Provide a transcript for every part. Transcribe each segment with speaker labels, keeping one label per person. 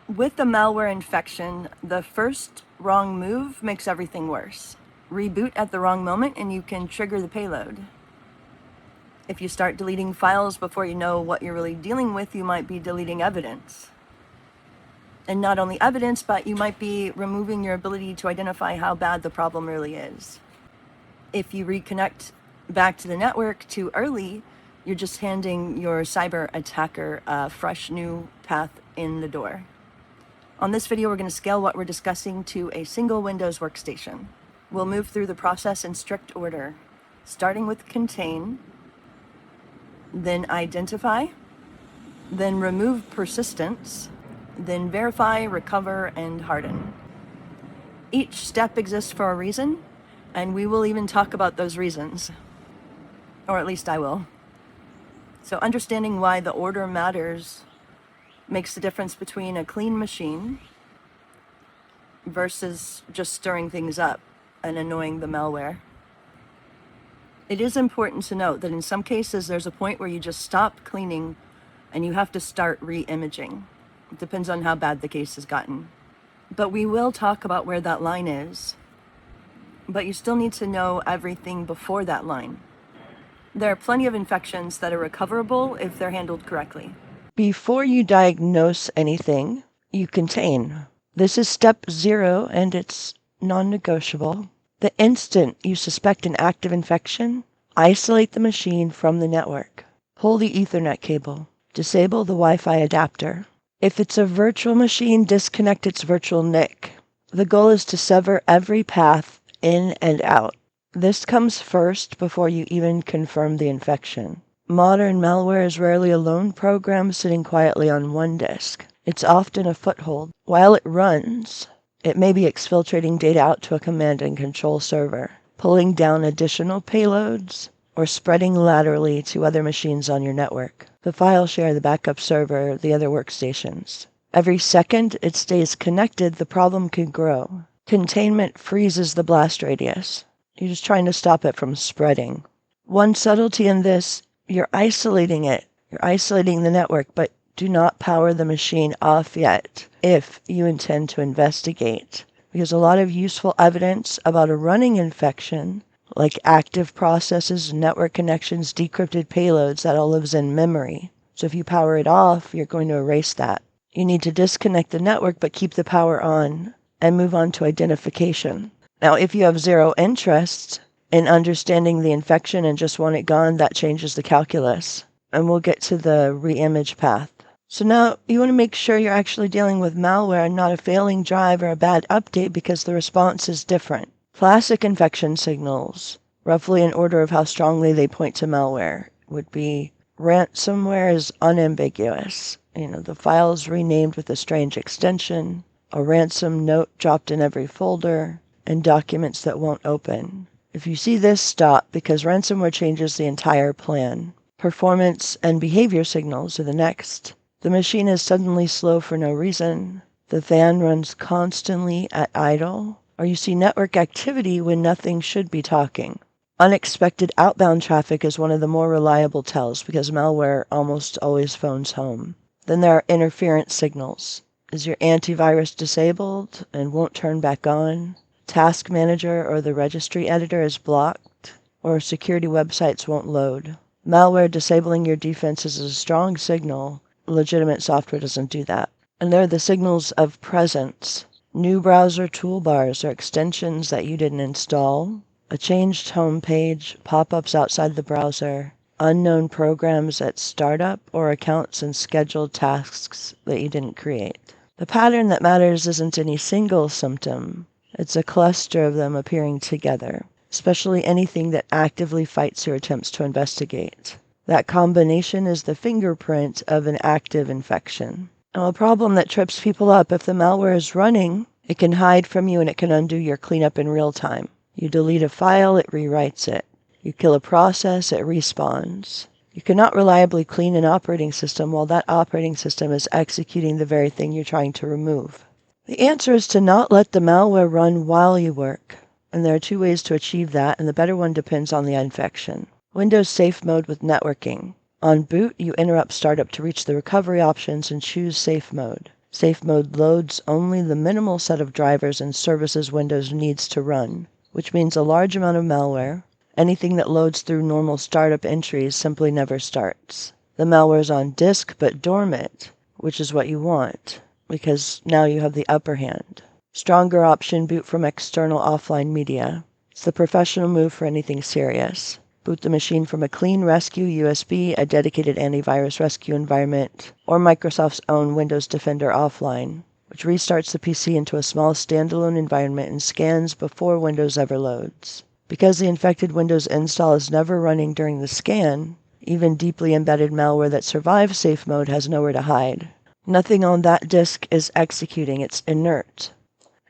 Speaker 1: With the malware infection, the first wrong move makes everything worse. Reboot at the wrong moment and you can trigger the payload. If you start deleting files before you know what you're really dealing with, you might be deleting evidence. And not only evidence, but you might be removing your ability to identify how bad the problem really is. If you reconnect back to the network too early, you're just handing your cyber attacker a fresh new path in the door. On this video, we're going to scale what we're discussing to a single Windows workstation. We'll move through the process in strict order, starting with contain, then identify, then remove persistence, then verify, recover, and harden. Each step exists for a reason, and we will even talk about those reasons. Or at least I will. So understanding why the order matters makes the difference between a clean machine versus just stirring things up and annoying the malware. It is important to note that in some cases there's a point where you just stop cleaning and you have to start reimaging. It depends on how bad the case has gotten. But we will talk about where that line is. But you still need to know everything before that line. There are plenty of infections that are recoverable if they're handled correctly. Before you diagnose anything, you contain. This is step 0 and it's non-negotiable. The instant you suspect an active infection, isolate the machine from the network. Pull the Ethernet cable. Disable the Wi-Fi adapter. If it's a virtual machine, disconnect its virtual NIC. The goal is to sever every path in and out. This comes first before you even confirm the infection. Modern malware is rarely a lone program sitting quietly on one disk. It's often a foothold. While it runs, it may be exfiltrating data out to a command and control server, pulling down additional payloads, or spreading laterally to other machines on your network, the file share, the backup server, the other workstations. Every second it stays connected, the problem can grow. Containment freezes the blast radius. You're just trying to stop it from spreading. One subtlety in this, you're isolating it. You're isolating the network, but do not power the machine off yet if you intend to investigate. Because a lot of useful evidence about a running infection, like active processes, network connections, decrypted payloads, that all lives in memory. So if you power it off, you're going to erase that. You need to disconnect the network, but keep the power on and move on to identification. Now, if you have zero interest in understanding the infection and just want it gone, that changes the calculus. And we'll get to the reimage path. So now you want to make sure you're actually dealing with malware and not a failing drive or a bad update, because the response is different. Classic infection signals, roughly in order of how strongly they point to malware, would be ransomware is unambiguous. The file is renamed with a strange extension, a ransom note dropped in every folder, and documents that won't open. If you see this, stop, because ransomware changes the entire plan. Performance and behavior signals are the next. The machine is suddenly slow for no reason. The fan runs constantly at idle. Or you see network activity when nothing should be talking. Unexpected outbound traffic is one of the more reliable tells, because malware almost always phones home. Then there are interference signals. Is your antivirus disabled and won't turn back on? Task manager or the registry editor is blocked, or security websites won't load. Malware disabling your defenses is a strong signal. Legitimate software doesn't do that. And there are the signals of presence. New browser toolbars or extensions that you didn't install. A changed home page, pop-ups outside the browser. Unknown programs at startup, or accounts and scheduled tasks that you didn't create. The pattern that matters isn't any single symptom. It's a cluster of them appearing together, especially anything that actively fights your attempts to investigate. That combination is the fingerprint of an active infection. Now, a problem that trips people up: if the malware is running, it can hide from you and it can undo your cleanup in real time. You delete a file, it rewrites it. You kill a process, it respawns. You cannot reliably clean an operating system while that operating system is executing the very thing you're trying to remove. The answer is to not let the malware run while you work. And there are 2 ways to achieve that, and the better one depends on the infection. Windows Safe Mode with networking. On boot, you interrupt startup to reach the recovery options and choose Safe Mode. Safe mode loads only the minimal set of drivers and services Windows needs to run, which means a large amount of malware. Anything that loads through normal startup entries simply never starts. The malware is on disk but dormant, which is what you want, because now you have the upper hand. Stronger option, boot from external offline media. It's the professional move for anything serious. Boot the machine from a clean rescue USB, a dedicated antivirus rescue environment, or Microsoft's own Windows Defender offline, which restarts the PC into a small standalone environment and scans before Windows ever loads. Because the infected Windows install is never running during the scan, even deeply embedded malware that survives safe mode has nowhere to hide. Nothing on that disk is executing, it's inert.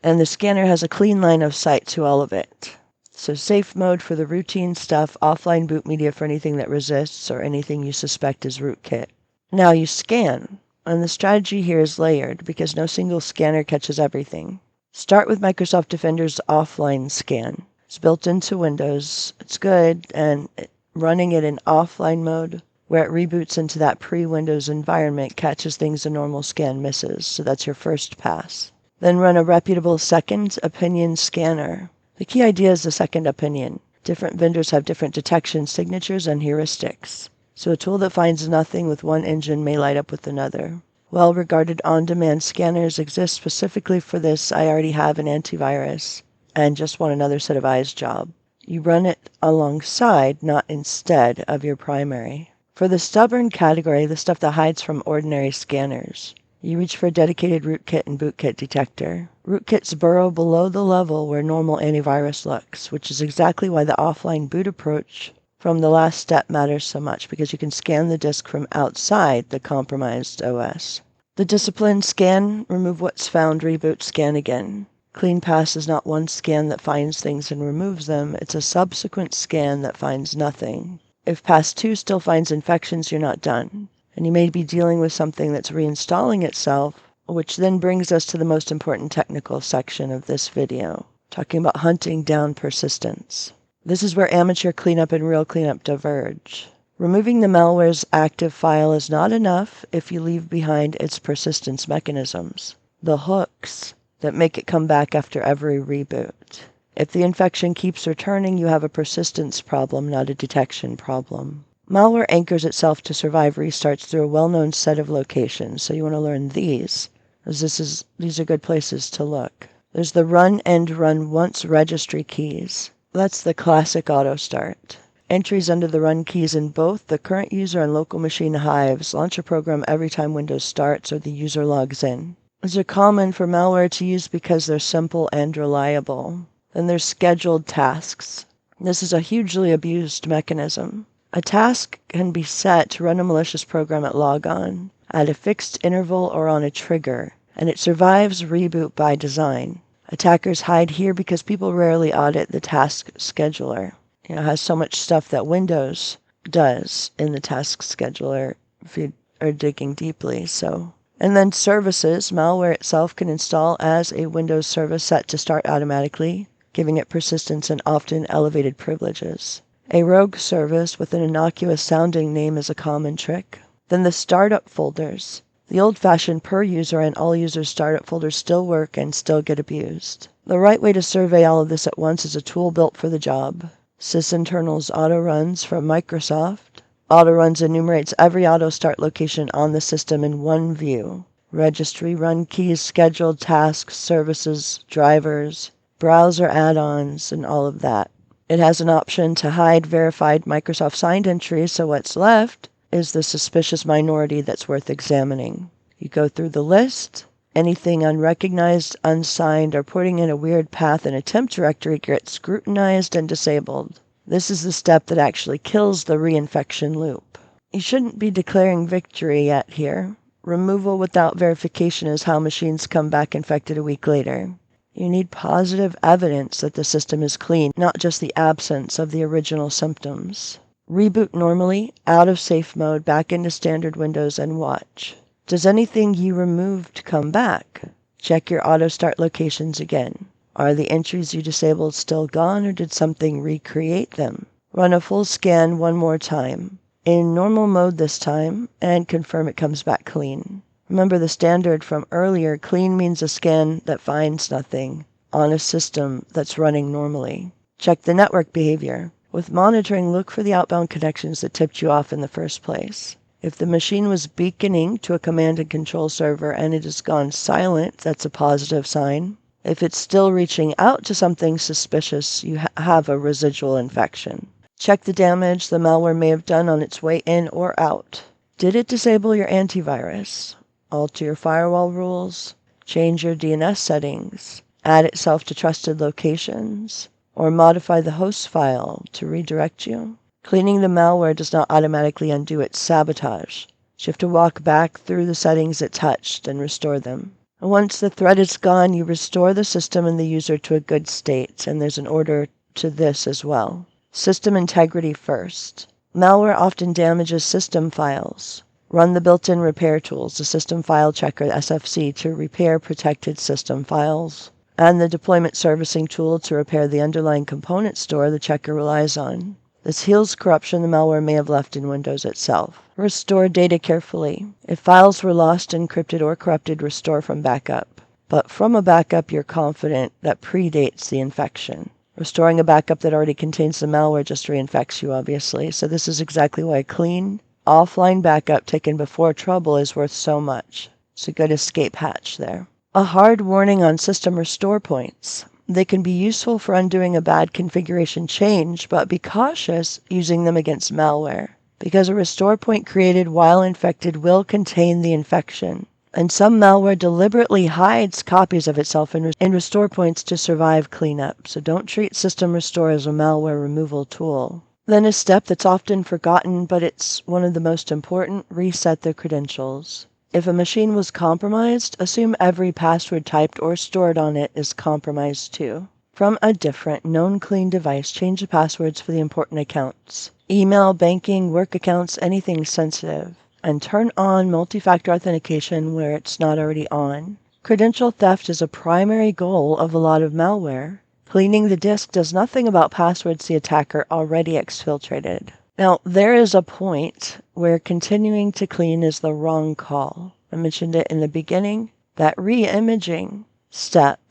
Speaker 1: And the scanner has a clean line of sight to all of it. So safe mode for the routine stuff, offline boot media for anything that resists or anything you suspect is rootkit. Now you scan, and the strategy here is layered because no single scanner catches everything. Start with Microsoft Defender's offline scan. It's built into Windows, it's good, and running it in offline mode, where it reboots into that pre-Windows environment, catches things a normal scan misses, so that's your first pass. Then run a reputable second opinion scanner. The key idea is the second opinion. Different vendors have different detection signatures and heuristics. So a tool that finds nothing with one engine may light up with another. Well-regarded on-demand scanners exist specifically for this. I already have an antivirus and just want another set of eyes job. You run it alongside, not instead, of your primary. For the stubborn category, the stuff that hides from ordinary scanners, you reach for a dedicated rootkit and bootkit detector. Rootkits burrow below the level where normal antivirus looks, which is exactly why the offline boot approach from the last step matters so much, because you can scan the disk from outside the compromised OS. The discipline scan, remove what's found, reboot, scan again. Clean pass is not one scan that finds things and removes them, it's a subsequent scan that finds nothing. If pass 2 still finds infections, you're not done. And you may be dealing with something that's reinstalling itself, which then brings us to the most important technical section of this video, talking about hunting down persistence. This is where amateur cleanup and real cleanup diverge. Removing the malware's active file is not enough if you leave behind its persistence mechanisms, the hooks that make it come back after every reboot. If the infection keeps returning, you have a persistence problem, not a detection problem. Malware anchors itself to survive restarts through a well-known set of locations, so you want to learn these, as these are good places to look. There's the run and run once registry keys. That's the classic auto start. Entries under the run keys in both the current user and local machine hives launch a program every time Windows starts or the user logs in. These are common for malware to use because they're simple and reliable. Then there's scheduled tasks. This is a hugely abused mechanism. A task can be set to run a malicious program at logon, at a fixed interval or on a trigger, and it survives reboot by design. Attackers hide here because people rarely audit the task scheduler. It has so much stuff that Windows does in the task scheduler if you are digging deeply. And then services. Malware itself can install as a Windows service set to start automatically, giving it persistence and often elevated privileges. A rogue service with an innocuous-sounding name is a common trick. Then the startup folders. The old-fashioned per-user and all-user startup folders still work and still get abused. The right way to survey all of this at once is a tool built for the job. Sysinternals auto-runs from Microsoft. Auto-runs enumerates every auto-start location on the system in one view. Registry, run keys, scheduled tasks, services, drivers, browser add-ons, and all of that. It has an option to hide verified Microsoft signed entries, so what's left is the suspicious minority that's worth examining. You go through the list. Anything unrecognized, unsigned, or putting in a weird path in a temp directory gets scrutinized and disabled. This is the step that actually kills the reinfection loop. You shouldn't be declaring victory yet here. Removal without verification is how machines come back infected a week later. You need positive evidence that the system is clean, not just the absence of the original symptoms. Reboot normally, out of safe mode, back into standard Windows, and watch. Does anything you removed come back? Check your auto start locations again. Are the entries you disabled still gone, or did something recreate them? Run a full scan one more time, in normal mode this time, and confirm it comes back clean. Remember the standard from earlier, clean means a scan that finds nothing on a system that's running normally. Check the network behavior. With monitoring, look for the outbound connections that tipped you off in the first place. If the machine was beaconing to a command and control server and it has gone silent, that's a positive sign. If it's still reaching out to something suspicious, you have a residual infection. Check the damage the malware may have done on its way in or out. Did it disable your antivirus? Alter your firewall rules? Change your DNS settings? Add itself to trusted locations? Or modify the host file to redirect you? Cleaning the malware does not automatically undo its sabotage. You have to walk back through the settings it touched and restore them. And once the threat is gone, you restore the system and the user to a good state, and there's an order to this as well. System integrity first. Malware often damages system files. Run the built-in repair tools, the System File Checker, SFC, to repair protected system files, and the deployment servicing tool to repair the underlying component store the checker relies on. This heals corruption the malware may have left in Windows itself. Restore data carefully. If files were lost, encrypted, or corrupted, restore from backup. But from a backup you're confident that predates the infection. Restoring a backup that already contains the malware just reinfects you, obviously. So this is exactly why a clean, offline backup taken before trouble is worth so much. It's a good escape hatch there. A hard warning on system restore points. They can be useful for undoing a bad configuration change, but be cautious using them against malware, because a restore point created while infected will contain the infection. And some malware deliberately hides copies of itself in restore points to survive cleanup, so don't treat system restore as a malware removal tool. Then a step that's often forgotten, but it's one of the most important: reset the credentials. If a machine was compromised, assume every password typed or stored on it is compromised too. From a different, known clean device, change the passwords for the important accounts. Email, banking, work accounts, anything sensitive. And turn on multi-factor authentication where it's not already on. Credential theft is a primary goal of a lot of malware. Cleaning the disk does nothing about passwords the attacker already exfiltrated. Now, there is a point where continuing to clean is the wrong call. I mentioned it in the beginning. That reimaging step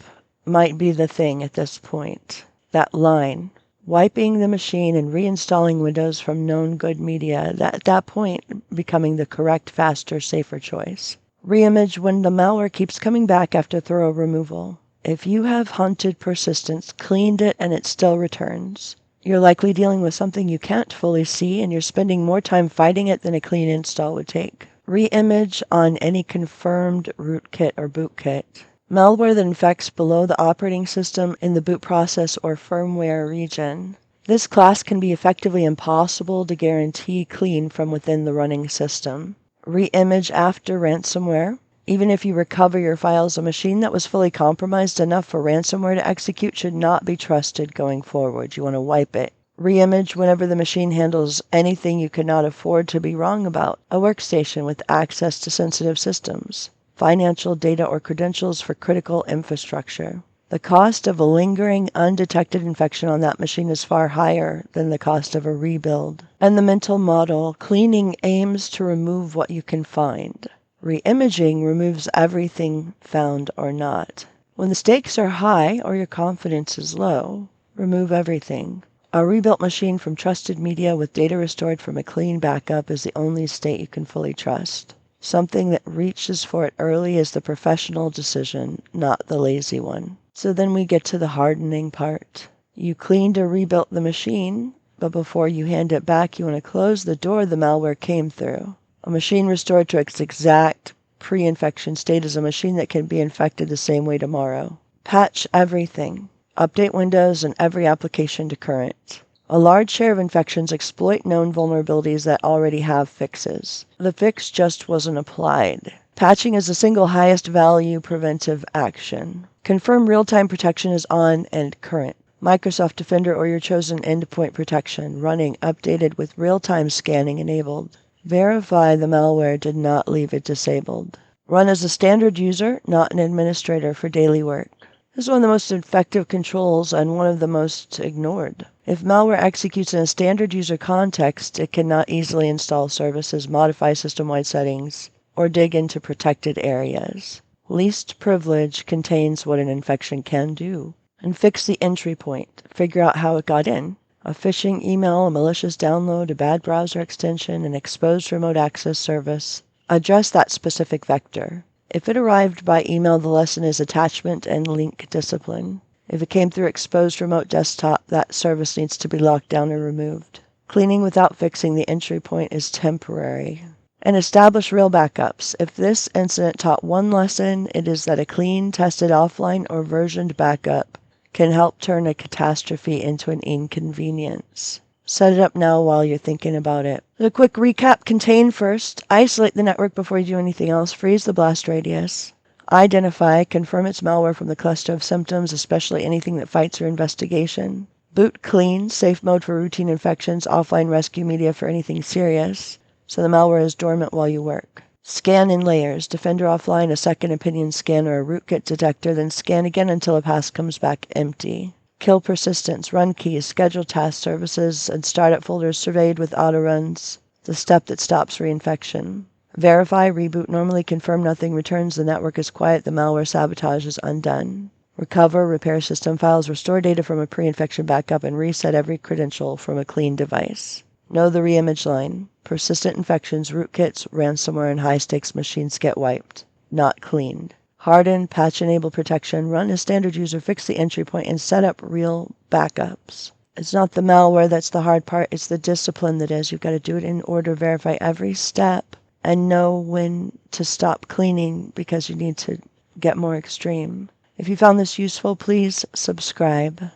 Speaker 1: might be the thing at this point. That line, wiping the machine and reinstalling Windows from known good media, at that point becoming the correct, faster, safer choice. Reimage when the malware keeps coming back after thorough removal. If you have hunted persistence, cleaned it, and it still returns, you're likely dealing with something you can't fully see, and you're spending more time fighting it than a clean install would take. Reimage on any confirmed rootkit or bootkit. Malware that infects below the operating system in the boot process or firmware region. This class can be effectively impossible to guarantee clean from within the running system. Reimage after ransomware. Even if you recover your files, a machine that was fully compromised enough for ransomware to execute should not be trusted going forward. You want to wipe it. Reimage whenever the machine handles anything you cannot afford to be wrong about. A workstation with access to sensitive systems. Financial data or credentials for critical infrastructure. The cost of a lingering, undetected infection on that machine is far higher than the cost of a rebuild. And the mental model, cleaning aims to remove what you can find. Reimaging removes everything found or not. When the stakes are high or your confidence is low, remove everything. A rebuilt machine from trusted media with data restored from a clean backup is the only state you can fully trust. Something that reaches for it early is the professional decision, not the lazy one. So then we get to the hardening part. You cleaned or rebuilt the machine, but before you hand it back, you want to close the door the malware came through. A machine restored to its exact pre-infection state is a machine that can be infected the same way tomorrow. Patch everything. Update Windows and every application to current. A large share of infections exploit known vulnerabilities that already have fixes. The fix just wasn't applied. Patching is the single highest value preventive action. Confirm real-time protection is on and current. Microsoft Defender or your chosen endpoint protection, running, updated with real-time scanning enabled. Verify the malware did not leave it disabled. Run as a standard user, not an administrator, for daily work. This is one of the most effective controls and one of the most ignored. If malware executes in a standard user context, it cannot easily install services, modify system-wide settings, or dig into protected areas. Least privilege contains what an infection can do. And fix the entry point. Figure out how it got in. A phishing email, a malicious download, a bad browser extension, an exposed remote access service. Address that specific vector. If it arrived by email, the lesson is attachment and link discipline. If it came through exposed remote desktop, that service needs to be locked down or removed. Cleaning without fixing the entry point is temporary. And establish real backups. If this incident taught one lesson, it is that a clean, tested offline or versioned backup can help turn a catastrophe into an inconvenience. Set it up now while you're thinking about it. A quick recap: contain first, isolate the network before you do anything else, freeze the blast radius, identify, confirm it's malware from the cluster of symptoms, especially anything that fights your investigation. Boot clean, safe mode for routine infections, offline rescue media for anything serious, so the malware is dormant while you work. Scan in layers, Defender offline, a second opinion scan or a rootkit detector, then scan again until a pass comes back empty. Kill persistence, run keys, schedule task services, and startup folders surveyed with auto runs, the step that stops reinfection. Verify, reboot, normally confirm nothing returns, the network is quiet, the malware sabotage is undone. Recover, repair system files, restore data from a pre-infection backup, and reset every credential from a clean device. Know the reimage line. Persistent infections, rootkits, ransomware, and high-stakes machines get wiped, not cleaned. Harden, patch-enable protection, run as standard user, fix the entry point, and set up real backups. It's not the malware that's the hard part, it's the discipline that is. You've got to do it in order, verify every step, and know when to stop cleaning because you need to get more extreme. If you found this useful, please subscribe.